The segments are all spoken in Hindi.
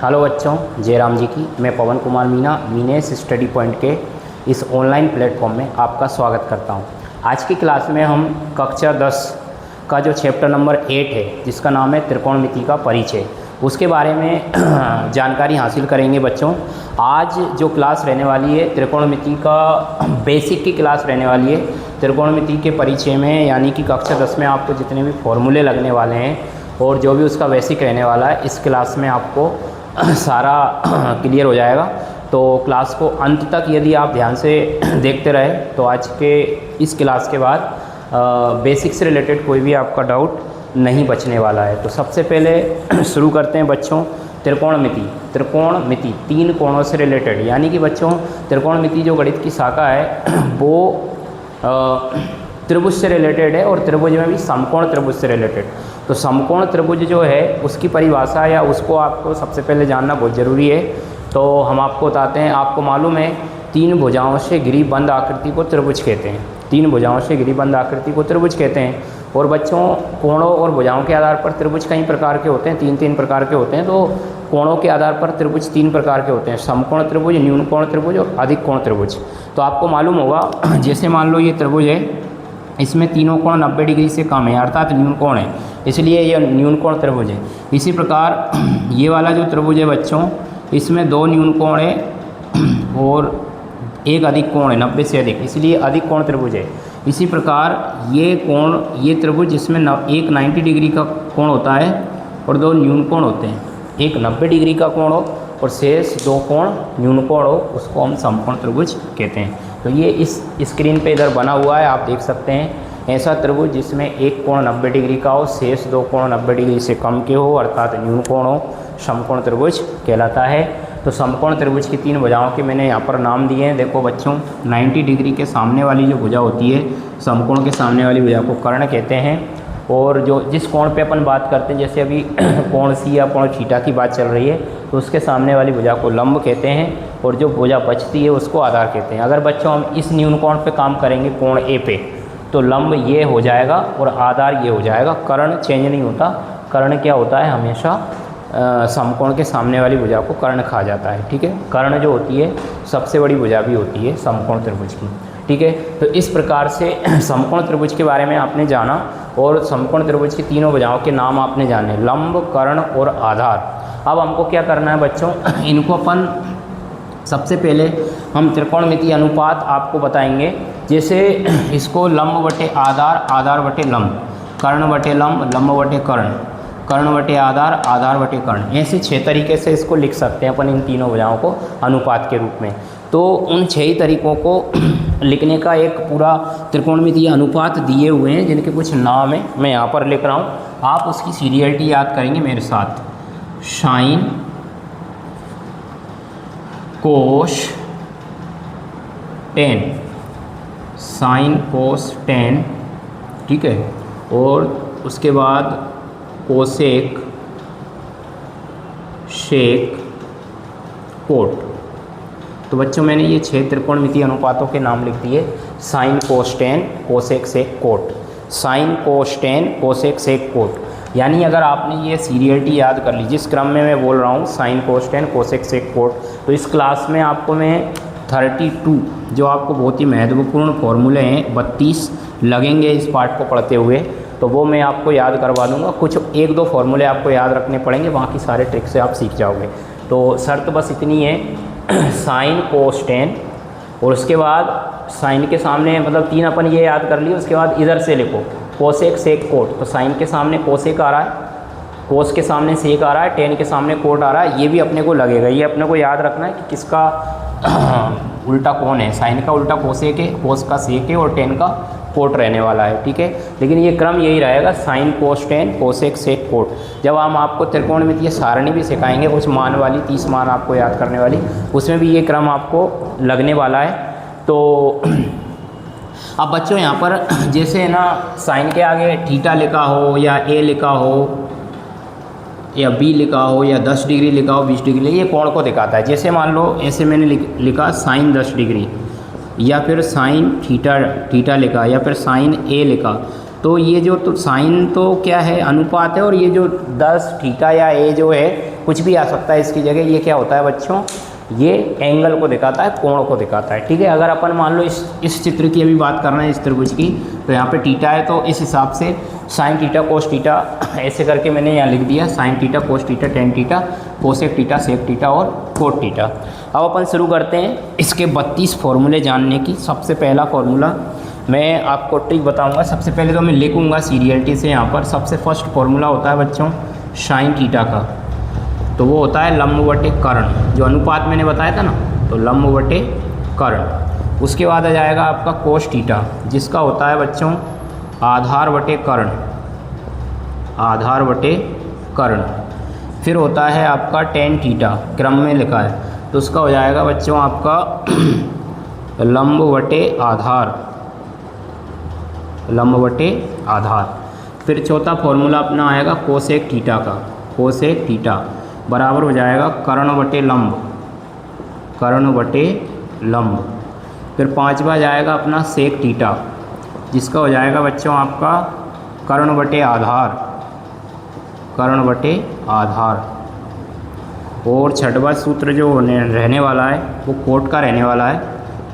हेलो बच्चों, जयराम जी की मैं पवन कुमार मीना मीनेस स्टडी पॉइंट के इस ऑनलाइन प्लेटफॉर्म में आपका स्वागत करता हूं। आज की क्लास में हम कक्षा 10 का जो चैप्टर नंबर 8 है जिसका नाम है त्रिकोणमिति का परिचय, उसके बारे में जानकारी हासिल करेंगे। बच्चों, आज जो क्लास रहने वाली है त्रिकोणमिति का बेसिक की क्लास रहने वाली है। त्रिकोणमिति के परिचय में यानी कि कक्षा 10 में आपको जितने भी फॉर्मूले लगने वाले हैं और जो भी उसका बेसिक रहने वाला है, इस क्लास में आपको सारा क्लियर हो जाएगा। तो क्लास को अंत तक यदि आप ध्यान से देखते रहे तो आज के इस क्लास के बाद बेसिक से रिलेटेड कोई भी आपका डाउट नहीं बचने वाला है। तो सबसे पहले शुरू करते हैं बच्चों, त्रिकोणमिति। त्रिकोणमिति 3 कोणों से रिलेटेड, यानी कि बच्चों त्रिकोणमिति जो गणित की शाखा है वो त्रिभुज से रिलेटेड है और त्रिभुज में भी समकोण त्रिभुज से रिलेटेड। तो समकोण त्रिभुज जो है उसकी परिभाषा या उसको आपको सबसे पहले जानना बहुत ज़रूरी है। तो हम आपको बताते हैं। आपको मालूम है 3 भुजाओं से घिरी बंद आकृति को त्रिभुज कहते हैं। 3 भुजाओं से घिरी बंद आकृति को त्रिभुज कहते हैं। और बच्चों, कोणों और भुजाओं के आधार पर त्रिभुज कई प्रकार के होते हैं, 3 प्रकार के होते हैं। तो कोणों के आधार पर त्रिभुज 3 प्रकार के होते हैं, समकोण त्रिभुज, न्यून कोण त्रिभुज और अधिक कोण त्रिभुज। तो आपको मालूम होगा, जैसे मान लो ये त्रिभुज है, इसमें तीनों कोण 90 डिग्री से कम है अर्थात न्यून कोण है, इसलिए यह न्यून कोण त्रिभुज है। इसी प्रकार ये वाला जो त्रिभुज है बच्चों, इसमें 2 न्यून कोण है और 1 अधिक कोण है 90 से अधिक, इसलिए अधिक कोण त्रिभुज है। इसी प्रकार ये कोण, ये त्रिभुज जिसमें एक 90 डिग्री का कोण होता है और 2 न्यून कोण होते हैं, एक 90 डिग्री का कोण हो और शेष 2 कोण न्यून कोण हो, उसको हम समकोण त्रिभुज कहते हैं। तो ये इस स्क्रीन पे इधर बना हुआ है, आप देख सकते हैं। ऐसा त्रिभुज जिसमें एक कोण 90 डिग्री का हो, शेष 2 कोण 90 डिग्री से कम के हो अर्थात न्यून कोण हो, समकोण त्रिभुज कहलाता है। तो समकोण त्रिभुज की 3 भुजाओं के मैंने यहाँ पर नाम दिए हैं। देखो बच्चों, 90 डिग्री के सामने वाली जो भुजा होती है, समकोण के सामने वाली भुजा को कर्ण कहते हैं। और जो जिस कोण पे अपन बात करते हैं, जैसे अभी कोण सी या कोण थीटा की बात चल रही है, तो उसके सामने वाली भुजा को लंब कहते हैं और जो भुजा बचती है उसको आधार कहते हैं। अगर बच्चों हम इस न्यून कोण पे काम करेंगे, कोण ए पे, तो लंब ये हो जाएगा और आधार ये हो जाएगा। कर्ण चेंज नहीं होता। कर्ण क्या होता है, हमेशा समकोण के सामने वाली भुजा को कर्ण कहा जाता है। ठीक है, कर्ण जो होती है सबसे बड़ी भुजा भी होती है समकोण त्रिभुज की। ठीक है, तो इस प्रकार से समकोण त्रिभुज के बारे में आपने जाना और समकोण त्रिभुज की 3 भुजाओं के नाम आपने जाने, लंब, कर्ण और आधार। अब हमको क्या करना है बच्चों, इनको अपन सबसे पहले हम त्रिकोणमिति अनुपात आपको बताएंगे। जैसे इसको लंब बटे आधार, आधार बटे लंब, कर्ण बटे लंब, लंब बटे कर्ण, कर्ण बटे आधार, आधार बटे कर्ण, ऐसे 6 तरीके से इसको लिख सकते हैं अपन इन 3 भुजाओं को अनुपात के रूप में। तो उन 6 ही तरीकों को लिखने का एक पूरा त्रिकोणमितीय अनुपात दिए हुए हैं जिनके कुछ नाम है, मैं यहाँ पर लिख रहा हूँ। आप उसकी सीरियलिटी याद करेंगे मेरे साथ। Sign, cos, ten, sign cos ten, ठीक है, और उसके बाद कोसेक, शेक, कोट। तो बच्चों मैंने ये 6 त्रिकोणमितीय अनुपातों के नाम लिख दिए। Sine cos tan, cosec sec cot, sine cos tan, cosec sec cot. यानी अगर आपने ये सीरियलिटी याद कर ली, जिस क्रम में मैं बोल रहा हूँ sine cos tan, cosec sec cot, तो इस क्लास में आपको मैं 32 जो आपको बहुत ही महत्वपूर्ण फॉर्मूले हैं 32 लगेंगे इस पार्ट को पढ़ते हुए, तो वो मैं आपको याद करवा दूंगा। कुछ 1-2 फॉर्मूले आपको याद रखने पड़ेंगे, बाकी सारे ट्रिक से आप सीख जाओगे। तो शर्त बस इतनी है, साइन कोस टेन और उसके बाद साइन के सामने मतलब 3 अपन ये याद कर लिए, उसके बाद इधर से लिखो कोसेक सेक कोट। तो साइन के सामने कोसेक आ रहा है, कोस के सामने सेक आ रहा है, टेन के सामने कोट आ रहा है, ये भी अपने को लगेगा। ये अपने को याद रखना है कि किसका उल्टा कौन है। साइन का उल्टा कोसेक है, कोस का सेक है और टेन का कोट रहने वाला है। ठीक है, लेकिन ये क्रम यही रहेगा, sine cos tan, cosec sec cot. जब हम आपको त्रिकोणमितीय सारणी भी सिखाएंगे, कुछ मान वाली 30 मान आपको याद करने वाली, उसमें भी ये क्रम आपको लगने वाला है। तो अब बच्चों यहाँ पर जैसे ना साइन के आगे थीटा लिखा हो या ए लिखा हो या बी लिखा हो या 10 डिग्री लिखा हो, 20 डिग्री, ये कोण को दिखाता है। जैसे मान लो ऐसे मैंने लिखा साइन 10 डिग्री या फिर साइन थीटा लिखा या फिर साइन ए लिखा, तो ये जो तो साइन तो क्या है अनुपात है, और ये जो 10 थीटा या ए जो है कुछ भी आ सकता है इसकी जगह। ये क्या होता है बच्चों, ये एंगल को दिखाता है, कोण को दिखाता है, ठीक है। अगर अपन मान लो इस चित्र की अभी बात करना है, इस त्रिभुज की, तो यहाँ पे थीटा है, तो इस हिसाब से साइन थीटा कोस थीटा ऐसे करके मैंने यहाँ लिख दिया, sine theta cos theta tan theta cosec theta sec theta और कोट थीटा। अब अपन शुरू करते हैं इसके 32 फॉर्मूले जानने की। सबसे पहला फॉर्मूला मैं आपको ट्रिक बताऊंगा। सबसे पहले तो मैं लिखूंगा सीरियलिटी से यहाँ पर। सबसे फर्स्ट फॉर्मूला होता है बच्चों साइन थीटा का, तो वो होता है लंब बटे कर्ण, जो अनुपात मैंने बताया था ना, तो लंब बटे कर्ण। उसके बाद आ जाएगा आपका कोस थीटा, जिसका होता है बच्चों आधार बटे कर्ण, आधार बटे कर्ण। फिर होता है आपका टेन थीटा, क्रम में लिखा है, तो उसका हो जाएगा बच्चों आपका लंब बटे आधार, लंब बटे आधार। फिर चौथा फॉर्मूला अपना आएगा कोसेक थीटा का, कोसेक थीटा बराबर हो जाएगा कर्ण बटे लंब, कर्ण बटे लंब। फिर पांचवा जाएगा अपना सेक थीटा, जिसका हो जाएगा बच्चों आपका कर्ण बटे आधार, कर्ण बटे आधार। और छठवां सूत्र जो रहने वाला है वो कोट का रहने वाला है,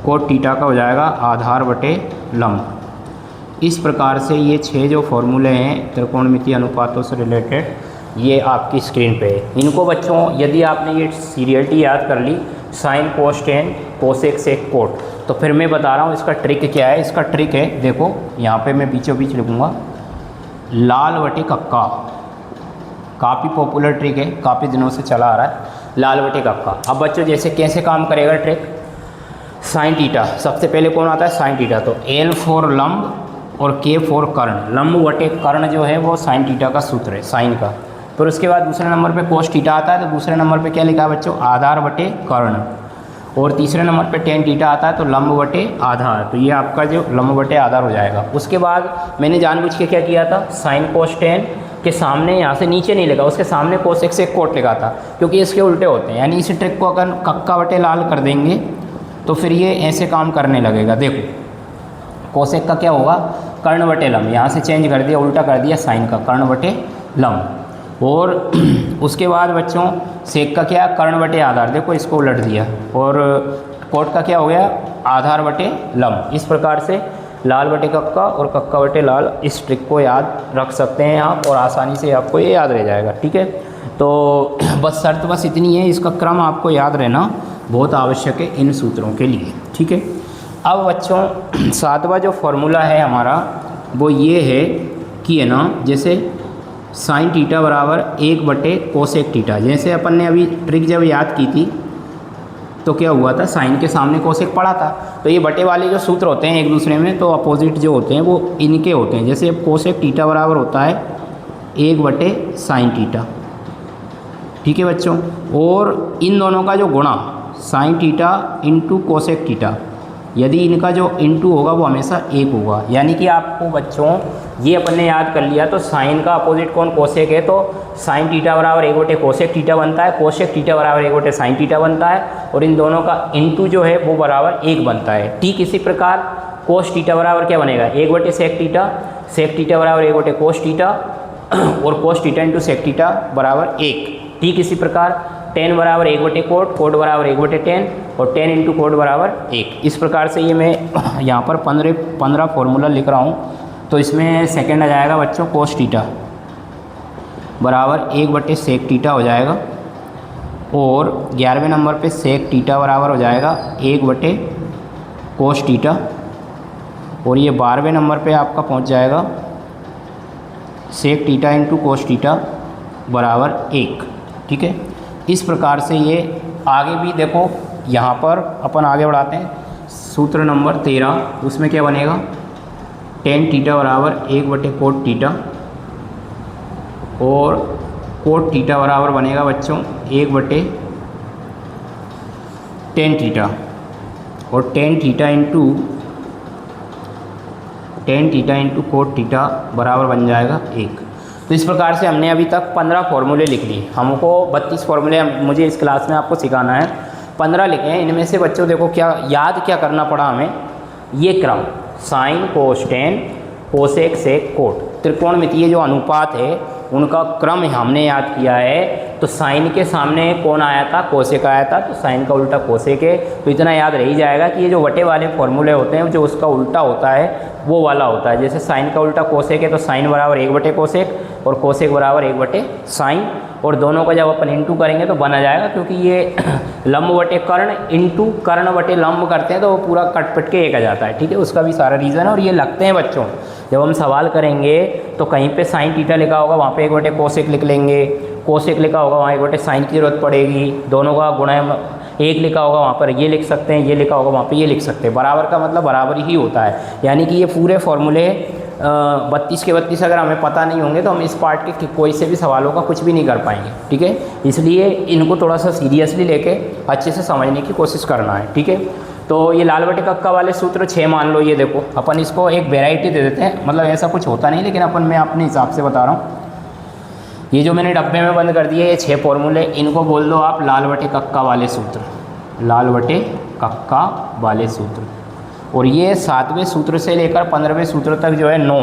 कोट थीटा का हो जाएगा आधार बटे लंब। इस प्रकार से ये 6 जो फॉर्मूले हैं त्रिकोणमितीय अनुपातों से रिलेटेड, ये आपकी स्क्रीन पे है। इनको बच्चों यदि आपने ये सीरियलिटी याद कर ली, sin cos tan cosec sec cot, तो फिर मैं बता रहा हूँ इसका ट्रिक क्या है। इसका ट्रिक है, देखो यहाँ पे मैं बीचों बीच लिखूँगा लाल बटे कक्का, काफ़ी पॉपुलर ट्रिक है, काफ़ी दिनों से चला आ रहा है, लाल बटे कक्का। अब बच्चों जैसे कैसे काम करेगा ट्रिक, साइन थीटा सबसे पहले कौन आता है, साइन थीटा, तो एल फॉर लंब और के फॉर कर्ण। लंब बटे कर्ण जो है वो साइन थीटा का सूत्र है, साइन का। फिर उसके बाद दूसरे नंबर पे कोस थीटा आता है, तो दूसरे नंबर पे क्या लिखा है बच्चों, आधार बटे कर्ण। और तीसरे नंबर पे टेन थीटा आता है, तो लंब बटे आधार, तो ये आपका जो लंब बटे आधार हो जाएगा। उसके बाद मैंने जानबूझ के क्या किया था, साइन कोस टेन के सामने यहाँ से नीचे नहीं लिखा, उसके सामने कोसेक सेक कोट लिखा था, क्योंकि इसके उल्टे होते हैं। यानी इस ट्रिक को अगर कक्का बटे लाल कर देंगे तो फिर ये ऐसे काम करने लगेगा। देखो कोसेक का क्या होगा, कर्ण बटे लंब, यहाँ से चेंज कर दिया, उल्टा कर दिया साइन का, कर्ण बटे लंब। और उसके बाद बच्चों सेक का क्या, कर्ण बटे आधार, देखो इसको उलट दिया। और कोट का क्या हो गया, आधार बटे लंब। इस प्रकार से लाल बटे कक्का और कक्का बटे लाल, इस ट्रिक को याद रख सकते हैं आप, और आसानी से आपको ये याद रह जाएगा, ठीक है। तो बस शर्त बस इतनी है, इसका क्रम आपको याद रहना बहुत आवश्यक है इन सूत्रों के लिए, ठीक है। अब बच्चों सातवां जो फॉर्मूला है हमारा वो ये है कि है ना, जैसे साइन थीटा बराबर 1 बटे कोसेक थीटा। जैसे अपन ने अभी ट्रिक जब याद की थी तो क्या हुआ था, साइन के सामने कोसेक पड़ा था, तो ये बटे वाले जो सूत्र होते हैं एक दूसरे में, तो अपोजिट जो होते हैं वो इनके होते हैं। जैसे कोसेक थीटा बराबर होता है 1 बटे साइन थीटा, ठीक है बच्चों। और इन दोनों का जो गुणा sine theta into cosec theta, यदि इनका जो इंटू होगा वो हमेशा 1 होगा। यानी कि आपको बच्चों ये अपन ने याद कर लिया, तो साइन का अपोजिट कौन, कोसेक है, तो साइन थीटा बराबर 1 बटे कोसेक थीटा बनता है, कोसेक थीटा बराबर 1 बटे साइन थीटा बनता है, और इन दोनों का इंटू जो है वो बराबर 1 बनता है। ठीक इसी प्रकार कोस थीटा बराबर क्या बनेगा, 1 बटे सेक थीटा, सेक थीटा बराबर 1 बटे कोस थीटा, और cos theta into sec theta बराबर 1। ठीक इसी प्रकार टेन बराबर 1 बटे कोट, कोट बराबर 1 बटे टेन, और टेन इंटू कोट बराबर 1। इस प्रकार से ये मैं यहाँ पर 15 फॉर्मूला लिख रहा हूँ। तो इसमें सेकंड आ जाएगा बच्चों कोस थीटा बराबर 1 बटे सेक थीटा हो जाएगा, और 11वें नंबर पे सेक थीटा बराबर हो जाएगा 1 बटे कोस थीटा, और ये 12वें नंबर पे आपका पहुँच जाएगा sec theta into cos theta बराबर 1। ठीक है, इस प्रकार से ये आगे भी देखो, यहाँ पर अपन आगे बढ़ाते हैं। सूत्र नंबर 13, उसमें क्या बनेगा, टेन थीटा बराबर 1 बटे कोट थीटा, और कोट थीटा बराबर बनेगा बच्चों 1 बटे टेन थीटा, और tan theta into cot theta बराबर बन जाएगा 1। तो इस प्रकार से हमने अभी तक 15 फॉर्मूले लिख लिए। हमको 32 फॉर्मूले मुझे इस क्लास में आपको सिखाना है, 15 लिखे हैं। इनमें से बच्चों देखो क्या करना पड़ा हमें, ये क्रम sine cos tan cosec sec cot, त्रिकोणमितीय जो अनुपात है उनका क्रम हमने याद किया है। तो साइन के सामने कौन आया था, कोसेक आया था, तो साइन का उल्टा कोसेक है। तो इतना याद रह ही जाएगा कि ये जो बटे वाले फॉर्मूले होते हैं जो उसका उल्टा होता है वो वाला होता है। जैसे साइन का उल्टा कोसेक है तो साइन बराबर 1/कोसेक और कोसेक बराबर 1/साइन, और दोनों का जब अपन इंटू करेंगे तो बना जाएगा, क्योंकि ये लंब बटे कर्ण इंटू कर्ण बटे लंब करते हैं तो वो पूरा कट के एक आ जाता है। ठीक है, उसका भी सारा रीज़न है। और ये लगते हैं बच्चों, जब हम सवाल करेंगे तो कहीं पे साइन थीटा लिखा होगा वहाँ पे 1/कोसेक लिख लेंगे, कोसेक लिखा होगा वहाँ 1/साइन की जरूरत पड़ेगी, दोनों का गुणा 1 लिखा होगा वहाँ पर ये लिख सकते हैं, ये लिखा होगा वहाँ पे ये लिख सकते हैं। बराबर का मतलब बराबर ही होता है, यानी कि ये पूरे फॉर्मूले 32 के 32 अगर हमें पता नहीं होंगे तो हम इस पार्ट के कोई से भी सवालों का कुछ भी नहीं कर पाएंगे। ठीक है, इसलिए इनको थोड़ा सा सीरियसली लेके अच्छे से समझने की कोशिश करना है। ठीक है, तो ये लाल बटे कक्का वाले सूत्र 6 मान लो। ये देखो अपन इसको एक वेराइटी दे देते हैं, मतलब ऐसा कुछ होता नहीं, लेकिन अपन मैं अपने हिसाब से बता रहा हूँ। ये जो मैंने डब्बे में बंद कर दिए ये 6 फॉर्मूले, इनको बोल दो आप लाल बटे कक्का वाले सूत्र, लाल बटे कक्का वाले सूत्र। और ये 7वें सूत्र से लेकर 15वें सूत्र तक जो है 9,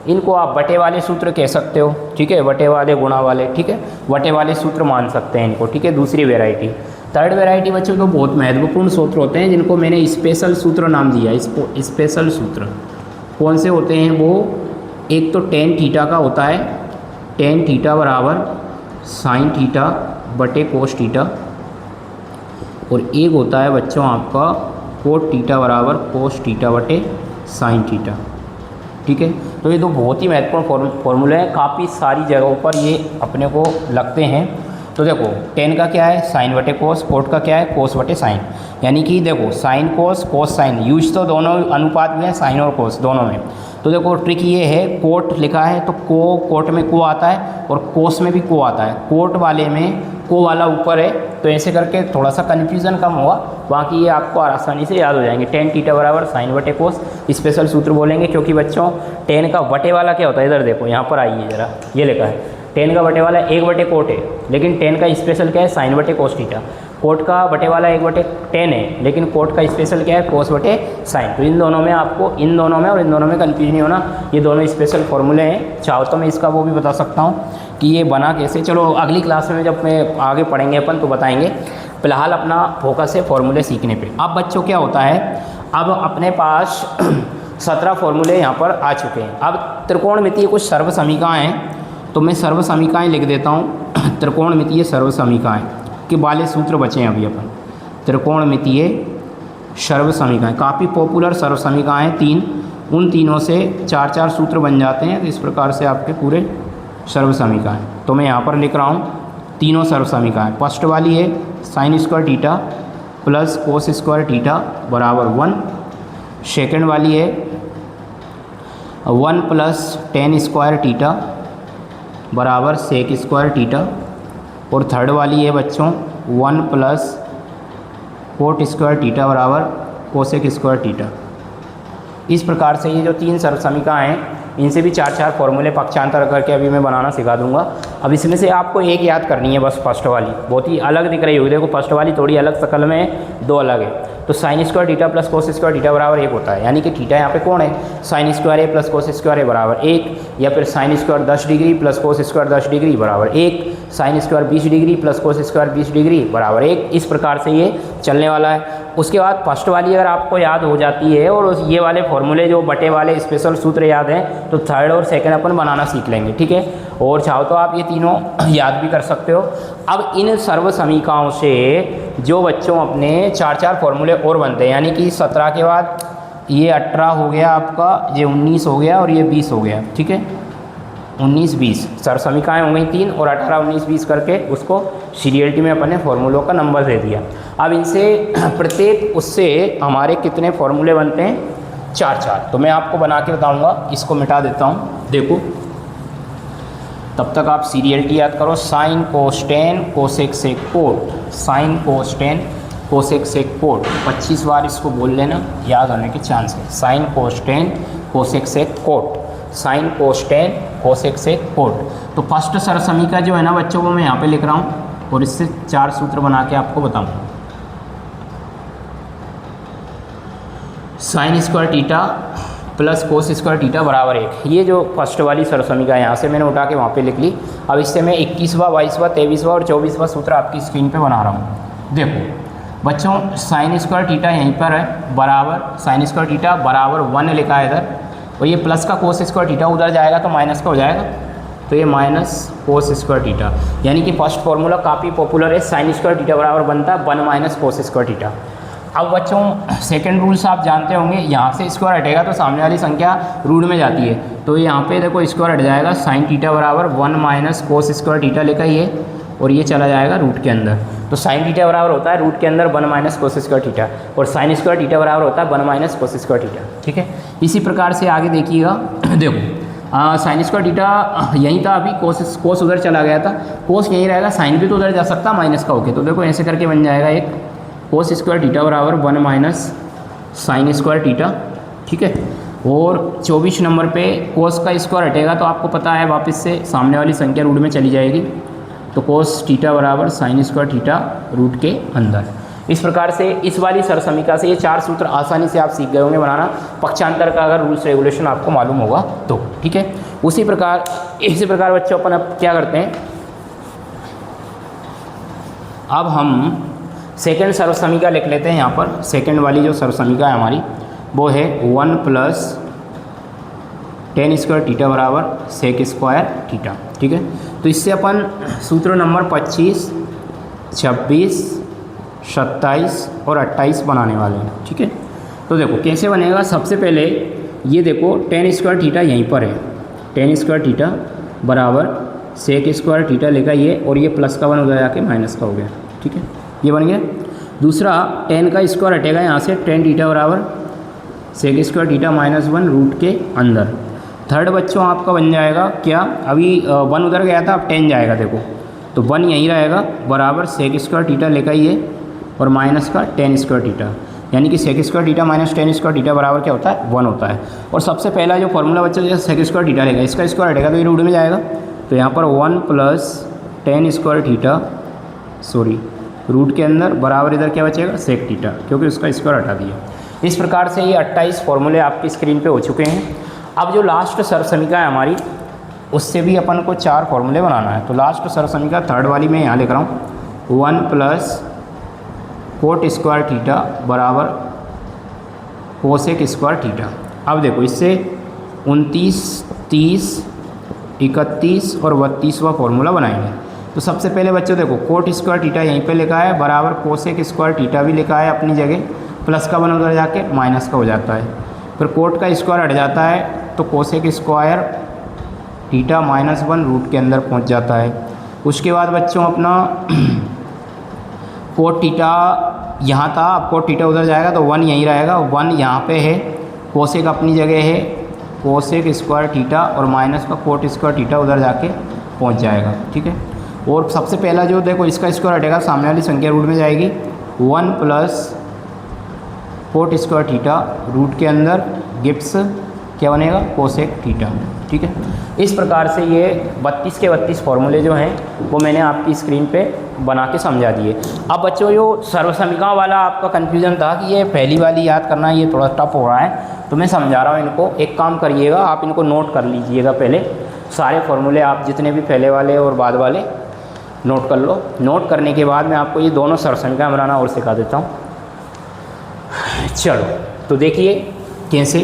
इनको आप बटे वाले सूत्र कह सकते हो। ठीक है, बटे वाले गुणा वाले, ठीक है, बटे वाले सूत्र मान सकते हैं इनको। ठीक है, दूसरी वेराइटी। थर्ड वेराइटी बच्चों तो बहुत महत्वपूर्ण सूत्र होते हैं जिनको मैंने स्पेशल सूत्र नाम दिया। इसको स्पेशल सूत्र कौन से होते हैं वो, एक तो टेन थीटा का होता है, टेन थीटा बराबर साइन थीटा बटे कोस थीटा, और एक होता है बच्चों आपका कोट थीटा बराबर कोस थीटा बटे साइन थीटा। ठीक है, तो ये दो बहुत ही महत्वपूर्ण फॉर्मूले हैं, काफ़ी सारी जगहों पर ये अपने को लगते हैं। तो देखो टेन का क्या है, साइन बटे कोस, कोट का क्या है, कोस बटे साइन। यानी कि देखो साइन कोस कोस साइन, यूज तो दोनों अनुपात में है, साइन और कोस दोनों में। तो देखो ट्रिक ये है, कोट लिखा है तो कोट में को आता है और कोस में भी को आता है। कोट वाले में को वाला ऊपर है, तो ऐसे करके थोड़ा सा कन्फ्यूज़न कम हुआ, बाकी ये आपको आसानी से याद हो जाएंगे। टेन थीटा बराबर साइन बटे कोस स्पेशल सूत्र बोलेंगे, क्योंकि बच्चों टेन का बटे वाला क्या होता है, इधर देखो यहाँ पर आइए ज़रा, ये लिखा है टेन का बटे वाला 1/कोट है, लेकिन टेन का स्पेशल क्या है, साइन बटे कोस थीटा। कोट का बटे वाला 1/10 है, लेकिन कोट का स्पेशल क्या है, कोस बटे साइन। तो इन दोनों में आपको, इन दोनों में और इन दोनों में कन्फ्यूज नहीं होना, ये दोनों स्पेशल फॉर्मूले हैं। चाहो तो मैं इसका वो भी बता सकता हूँ कि ये बना कैसे, चलो अगली क्लास में जब मैं आगे पढ़ेंगे अपन तो बताएंगे। फिलहाल अपना फोकस है फॉर्मूले सीखने पे। अब बच्चों क्या होता है, अब अपने पास 17 फॉर्मूले यहाँ पर आ चुके हैं। अब त्रिकोणमितीय कुछ सर्व समीकरणाएँ हैं, तो मैं सर्व समीकरणाएँ लिख देता हूँ। त्रिकोणमितीय सर्व समीकरणाएँ के वाले सूत्र बचे हैं अभी अपन। त्रिकोणमितीय सर्व समीकरणाएँ काफ़ी पॉपुलर सर्व समीकरणाएँ 3, उन तीनों से 4-4 सूत्र बन जाते हैं। तो इस प्रकार से आपके पूरे सर्व समीकरणाएँ, तो मैं यहाँ पर लिख रहा हूँ तीनों सर्व समीकरणाएँ। फर्स्ट वाली है sine square theta plus cos square theta बराबर 1। सेकेंड वाली है 1 प्लस टेन स्क्वायर थीटा बराबर सेक स्क्वायर थीटा। और थर्ड वाली है बच्चों 1 प्लस कोट स्क्वायर थीटा बराबर कोसेक स्क्वायर थीटा। इस प्रकार से ये जो 3 सर्व समीकरणाएँ हैं, इनसे भी 4-4 फॉर्मूले पक्षांतर करके अभी मैं बनाना सिखा दूंगा। अब इसमें से आपको एक याद करनी है बस, फर्स्ट वाली बहुत ही अलग दिख रही होगी, देखो फर्स्ट वाली थोड़ी अलग शक्ल में है, 2 अलग है। तो sine square theta plus cos square theta बराबर 1 होता है, यानी कि थीटा यहाँ पे कौन है, साइन स्क्वायर ए प्लस कोस स्क्वायर ए बराबर 1, या फिर sine square 10 degree plus cos square 10 degree बराबर 1, sine square 20 degree plus cos square 20 degree बराबर 1। इस प्रकार से ये चलने वाला है। उसके बाद फर्स्ट वाली अगर आपको याद हो जाती है और ये वाले फॉर्मूले जो बटे वाले स्पेशल सूत्र याद हैं, तो थर्ड और सेकंड अपन बनाना सीख लेंगे। ठीक है, और चाहो तो आप ये तीनों याद भी कर सकते हो। अब इन सर्व समीकरणों से जो बच्चों अपने 4-4 फॉर्मूले और बनते हैं, यानी कि 17 के बाद ये 18 हो गया आपका, ये 19 हो गया और ये 20 हो गया। ठीक है, 19-20 सर्व समीकरणाएँ हो गई 3, और 18-19-20 करके उसको सीरियलिटी में अपने फॉर्मूलों का नंबर दे दिया। अब इनसे प्रत्येक उससे हमारे कितने फॉर्मूले बनते हैं, 4-4। तो मैं आपको बना के बताऊंगा, इसको मिटा देता हूँ, देखो तब तक आप सीरियलिटी याद करो। Sine cos tan cosec sec cot, sine cos tan cosec sec cot 25 बार इसको बोल लेना, याद होने के चांस है। Sine cos tan cosec sec cot, sine cos tan cosec sec cot. तो फर्स्ट सर्व समीकरण जो है ना बच्चों, वो मैं यहाँ पे लिख रहा हूँ और इससे 4 सूत्र बना के आपको बताऊँ। Sine square theta plus cos square theta बराबर 1। ये जो फर्स्ट वाली सरसमीका है यहाँ से मैंने उठा के वहाँ पे लिख ली। अब इससे मैं 21वां 22वां 23वां और 24वां सूत्र आपकी स्क्रीन पे बना रहा हूँ। देखो बच्चों, साइन स्क्वायर थीटा यहीं पर है बराबर, साइन स्क्वायर थीटा बराबर 1 लिखा है इधर, और ये प्लस का कोस स्क्वायर थीटा उधर जाएगा तो माइनस का हो जाएगा, तो ये माइनस कोस स्क्वायर थीटा। यानी कि फर्स्ट फार्मूला काफ़ी पॉपुलर है, साइन स्क्वायर थीटा बराबर बनता है 1 माइनस कोस स्क्वायर थीटा। अब बच्चों सेकंड रूल्स आप जानते होंगे, यहाँ से स्क्वायर हटेगा तो सामने वाली संख्या रूट में जाती है, तो यहाँ पे देखो स्क्वायर हट जाएगा, साइन थीटा बराबर 1 माइनस कोस स्क्वायर थीटा लिखा ही है, और ये चला जाएगा रूट के अंदर। तो साइन थीटा बराबर होता है रूट के अंदर 1 माइनस कोस स्क्वायर थीटा, और साइन स्क्वायर थीटा बराबर होता है 1 माइनस कोस स्क्वायर थीटा। ठीक है, इसी प्रकार से आगे देखिएगा। देखो साइन स्क्वायर थीटा यहीं था, अभी कोस उधर चला गया था, कोस यहीं रहेगा, साइन भी तो उधर जा सकता माइनस का होके, तो देखो ऐसे करके बन जाएगा एक कोस स्क्वायर थीटा बराबर 1 माइनस साइन स्क्वायर थीटा। ठीक है, और 24 नंबर पे कोस का स्क्वायर हटेगा तो आपको पता है वापस से सामने वाली संख्या रूट में चली जाएगी, तो कोस थीटा बराबर साइन स्क्वायर थीटा रूट के अंदर। इस प्रकार से इस वाली सरसमीका से ये 4 सूत्र आसानी से आप सीख गए होंगे बनाना, पक्षांतर का अगर रूल्स रेगुलेशन आपको मालूम होगा तो। ठीक है, इसी प्रकार बच्चों अपन अब क्या करते हैं, अब हम सेकेंड सरसमीका लिख लेते हैं। यहाँ पर सेकेंड वाली जो सरसमीका है हमारी वो है 1 प्लस टेन स्क्वायर थीटा बराबर सेक स्क्वायर थीटा। ठीक है, तो इससे अपन सूत्र नंबर 25, 26, 27 और 28 बनाने वाले हैं। ठीक है, तो देखो कैसे बनेगा। सबसे पहले ये देखो टेन स्क्वायर थीटा यहीं पर है, टेन स्क्वायर थीटा बराबर सेक स्क्वायर थीटा लिखा ये, और ये प्लस का 1 उधर जाके माइनस का हो गया। ठीक है, ये बन गया। दूसरा टेन का स्क्वायर हटेगा यहाँ से, टेन थीटा बराबर sec square theta minus 1 root के अंदर। थर्ड बच्चों आपका बन जाएगा क्या, अभी 1 उधर गया था, अब 10 जाएगा, देखो तो 1 यहीं रहेगा बराबर सेक स्क्वायर थीटा लेकर ये, और माइनस का टेन स्क्वायर थीटा, यानी कि sec square theta minus tan square theta बराबर क्या होता है 1 होता है। और सबसे पहला जो फॉर्मूला बच्चों जैसे सेक स्क्वायर थीटा लेगा, इसका स्क्वायर हटेगा तो ये रूट में जाएगा, तो यहाँ पर 1 plus tan square theta root के अंदर बराबर इधर क्या बचेगा सेक थीटा, क्योंकि उसका स्क्वायर हटा दिया। इस प्रकार से ये 28 फॉर्मूले आपकी स्क्रीन पे हो चुके हैं। अब जो लास्ट सरसमीका है हमारी, उससे भी अपन को 4 फॉर्मूले बनाना है। तो लास्ट सरसमीका थर्ड वाली मैं यहाँ लिख रहा हूँ, 1 प्लस कोट स्क्वायर थीटा बराबर कोसेक स्क्वायर थीटा। अब देखो इससे 29, 30, 31 और 32वां फॉर्मूला बनाएंगे। तो सबसे पहले बच्चों देखो कोट स्क्वायर थीटा यहीं पे लिखा है बराबर कोसेक स्क्वायर थीटा भी लिखा है अपनी जगह, प्लस का 1 उधर जाके माइनस का हो जाता है, फिर कोट का स्क्वायर हट जाता है तो cosec square theta minus 1 root के अंदर पहुंच जाता है। उसके बाद बच्चों अपना कोट थीटा यहाँ था, अब कोट थीटा उधर जाएगा तो 1 यहीं रहेगा, 1 यहाँ पे है, कोसेक अपनी जगह है, कोसेक स्क्वायर थीटा और माइनस का कोट स्क्वायर थीटा उधर जाके पहुँच जाएगा। ठीक है, और सबसे पहला जो देखो इसका स्क्वायर हटेगा, सामने वाली संख्या रूट में जाएगी, 1 plus cot square theta root के अंदर गिव्स क्या बनेगा कोसेक थीटा। ठीक है, इस प्रकार से ये 32 के 32 फॉर्मूले जो हैं वो मैंने आपकी स्क्रीन पे बना के समझा दिए। अब बच्चों जो सर्वसमीका वाला आपका कन्फ्यूज़न था कि ये पहली वाली याद करना ये थोड़ा टफ हो रहा है, तो मैं समझा रहा हूँ इनको। एक काम करिएगा, आप इनको नोट कर लीजिएगा पहले, सारे फॉर्मूले आप जितने भी पहले वाले और बाद वाले नोट कर लो। नोट करने के बाद मैं आपको ये दोनों सरसमीका बनाना और सिखा देता हूँ। चलो तो देखिए कैसे।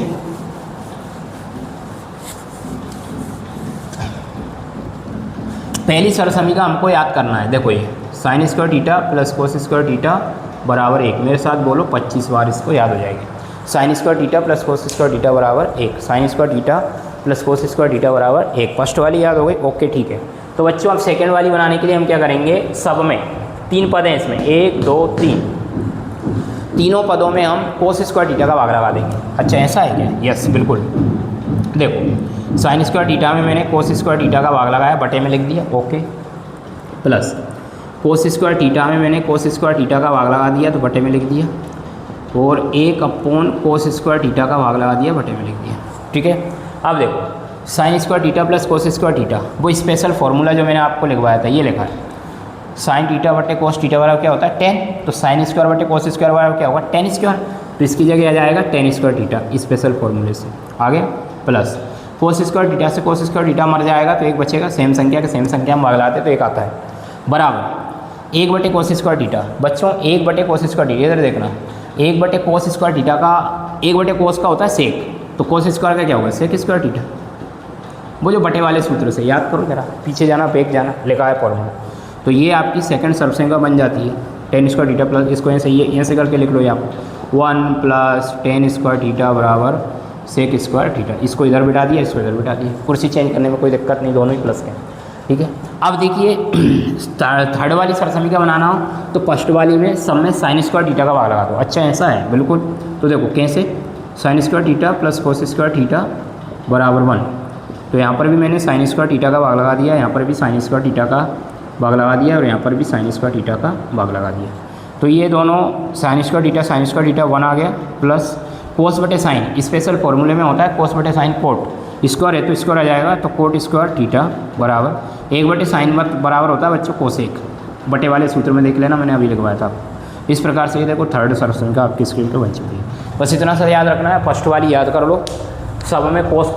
पहली सरसमीका हमको याद करना है, देखो ये sine square theta plus cos square theta बराबर 1। मेरे साथ बोलो 25 बार, इसको याद हो जाएगी। Sine square theta plus cos square theta बराबर 1, sine square theta plus cos square theta बराबर 1। फर्स्ट वाली याद हो गई, ओके ठीक है। तो बच्चों अब सेकेंड वाली बनाने के लिए हम क्या करेंगे, सब में 3 पद हैं इसमें, 1 2 3, तीनों पदों में हम कोस स्क्वायर थीटा का भाग लगा देंगे। अच्छा ऐसा है क्या, यस बिल्कुल। देखो साइन स्क्वायर थीटा में मैंने कोस स्क्वायर थीटा का भाग लगाया, बटे में लिख दिया, okay, plus cos square theta में मैंने कोस स्क्वायर थीटा का भाग लगा दिया तो बटे में लिख दिया, और 1 अपॉन कोस स्क्वायर थीटा का भाग लगा दिया, बटे में लिख दिया। ठीक है, अब देखो sine square theta plus cos square theta, वो स्पेशल फार्मूला जो मैंने आपको लिखवाया था ये लिखा है, साइन थीटा बटे कोस थीटा बराबर क्या होता है 10, तो साइन स्क्वायर बटे कोस स्क्वायर बराबर क्या होगा 10 स्क्वायर, तो इसकी जगह आ जाएगा 10 स्क्वायर थीटा स्पेशल फार्मूले से। आगे प्लस कोस स्क्वायर थीटा से कोस स्क्वायर थीटा मर जाएगा तो एक बचेगा, सेम संख्या के सेम संख्या हम भाग लाते तो एक आता है, बराबर 1 कोस स्क्वायर थीटा। बच्चों 1 कोस स्क्वायर थीटा इधर देखना, 1 कोस स्क्वायर थीटा का 1 कोस का होता है सेक, तो कोस स्क्वायर का क्या होगा सेक स्क्वायर थीटा। वो जो बटे वाले सूत्र से याद करो जरा, पीछे जाना बैक जाना, लिखा है फॉर्मूला। तो ये आपकी सेकंड सर्वसंख्या बन जाती है tan स्क्वायर थीटा प्लस, इसको ऐसे ये ऐसे करके लिख लो यहाँ 1 प्लस tan स्क्वायर थीटा बराबर सेक स्क्वायर थीटा। इसको इधर बिठा दिया, इसको इधर बिठा दिया, कुर्सी चेंज करने में कोई दिक्कत नहीं, दोनों ही प्लस के, ठीक है। अब देखिए थर्ड वाली सरसमीका बनाना हो तो फर्स्ट वाली में सब में साइन स्क्वायर थीटा का भाग लगा दो। अच्छा ऐसा है बिल्कुल, तो देखो कैसे, sine square theta plus cos square theta बराबर 1। तो यहाँ पर भी मैंने साइन स्क्वायर थीटा का भाग लगा दिया, यहाँ पर भी साइन स्क्वायर थीटा का भाग लगा दिया और यहाँ पर भी साइन स्क्वायर थीटा का भाग लगा दिया। तो ये दोनों साइन स्क्वायर थीटा 1 आ गया, प्लस कोस बटे साइन, स्पेशल फॉर्मूले में होता है कोस बटे साइन कोट, स्क्वायर है तो स्क्वायर आ जाएगा, तो कोट स्क्वायर थीटा बराबर 1 बटे साइन बराबर होता है बच्चों कोसेक, बटे वाले सूत्र में देख लेना, मैंने अभी लिखवाया था। इस प्रकार से ये देखो थर्ड सरसंख्या आपकी स्क्रीन पर बन चुकी है। बस इतना सा याद रखना है, फर्स्ट वाली याद कर लो, सब में कोस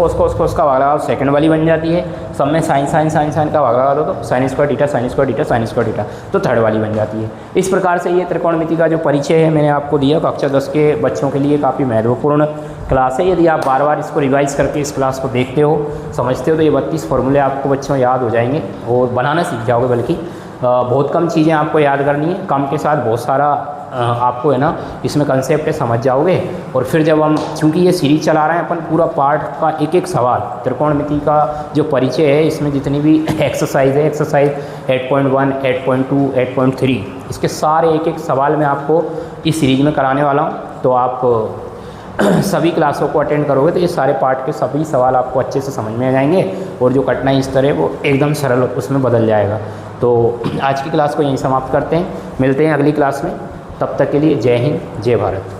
का भाग लगा दो, सेकंड वाली बन जाती है, सब में साइन का भाग लगा दो तो साइन स्क्वायर थीटा तो थर्ड वाली बन जाती है। इस प्रकार से ये त्रिकोणमिति का जो परिचय है मैंने आपको दिया, कक्षा 10 के बच्चों के लिए काफ़ी महत्वपूर्ण क्लास है। यदि आप बार बार इसको रिवाइज करके इस क्लास को देखते हो, समझते हो, तो ये 32 फॉर्मूले आपको बच्चों याद हो जाएंगे और बनाना सीख जाओगे। बल्कि बहुत कम चीज़ें आपको याद करनी है, कम के साथ बहुत सारा आपको है ना इसमें कंसेप्ट है, समझ जाओगे। और फिर जब हम, चूँकि ये सीरीज चला रहे हैं अपन, पूरा पार्ट का एक एक सवाल त्रिकोणमिति का जो परिचय है, इसमें जितनी भी एक्सरसाइज है, एक्सरसाइज 8.1, 8.2, 8.3, इसके सारे एक एक सवाल मैं आपको इस सीरीज में कराने वाला हूँ। तो आप सभी क्लासों को अटेंड करोगे तो ये सारे पार्ट के सभी सवाल आपको अच्छे से समझ में आ जाएंगे और जो कठिनाई स्तर है वो एकदम सरल उसमें बदल जाएगा। तो आज की क्लास को यहीं समाप्त करते हैं, मिलते हैं अगली क्लास में, तब तक के लिए जय हिंद जय भारत।